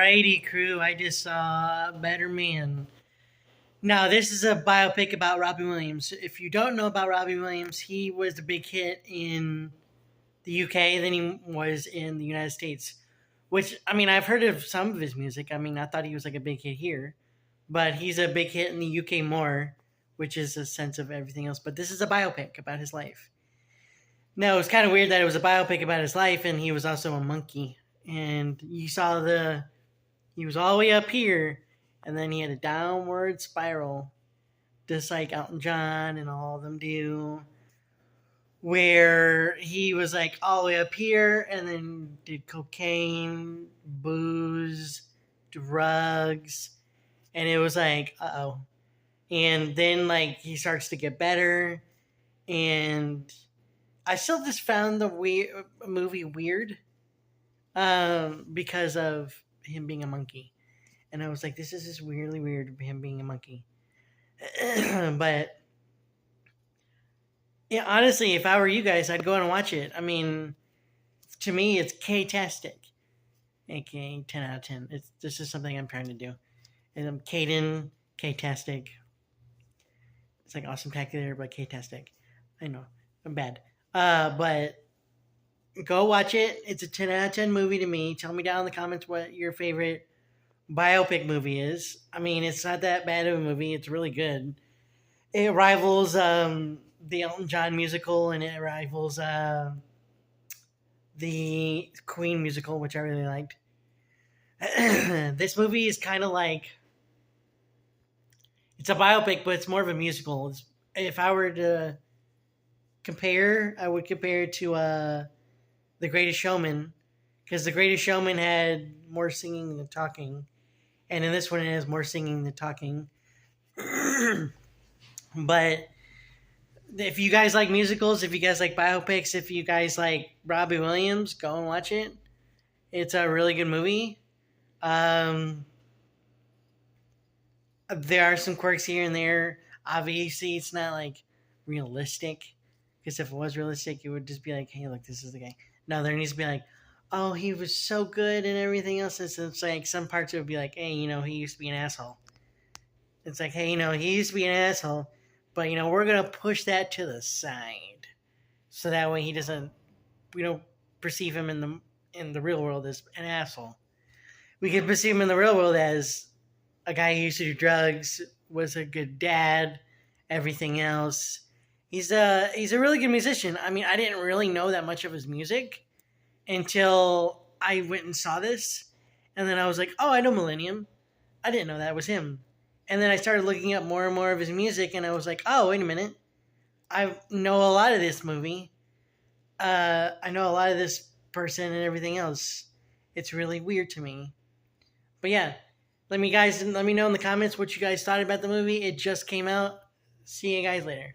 Alrighty, crew. I just saw Better Man. Now, this is a biopic about Robin Williams. If you don't know about Robin Williams, he was a big hit in the UK, then he was in the United States. Which, I mean, I've heard of some of his music. I mean, I thought he was like a big hit here. But he's a big hit in the UK more, which is a sense of everything else. But this is a biopic about his life. Now, it's kind of weird that it was a biopic about his life and he was also a monkey. And you saw he was all the way up here, and then he had a downward spiral, just like Elton John and all of them do, where he was like all the way up here, and then did cocaine, booze, drugs, and it was like, uh-oh. And then like he starts to get better, and I still just found the movie weird, because of him being a monkey. And I was like, this is just weirdly weird, him being a monkey. But yeah, honestly, if I were you guys, I'd go and watch it. I mean, to me, it's K-tastic, aka 10 out of 10. This is something I'm trying to do. And I'm Caden, K-tastic. It's like awesome tacular, but K-tastic. I know, I'm bad. But go watch it. It's a 10 out of 10 movie to me. Tell me down in the comments what your favorite biopic movie is. I mean, it's not that bad of a movie. It's really good. It rivals the Elton John musical, and it rivals the Queen musical, which I really liked. This movie is kind of like, it's a biopic, but it's more of a musical. If I were to compare, I would compare it to The Greatest Showman, because The Greatest Showman had more singing than talking, and in this one it has more singing than talking. But if you guys like musicals, if you guys like biopics, if you guys like Robbie Williams, go and watch it. It's a really good movie. There are some quirks here and there. Obviously, it's not like realistic, because if it was realistic, it would just be like, hey, look, this is the guy. No, there needs to be like, oh, he was so good and everything else. It's like some parts it would be like, hey, he used to be an asshole. It's like, hey, he used to be an asshole, but we're gonna push that to the side, so that way we don't perceive him in the real world as an asshole. We can perceive him in the real world as a guy who used to do drugs, was a good dad, everything else. He's a really good musician. I mean, I didn't really know that much of his music until I went and saw this, and then I was like, oh, I know Millennium. I didn't know that was him. And then I started looking up more and more of his music, and I was like, oh, wait a minute. I know a lot of this movie. I know a lot of this person and everything else. It's really weird to me. But yeah, let me know in the comments what you guys thought about the movie. It just came out. See you guys later.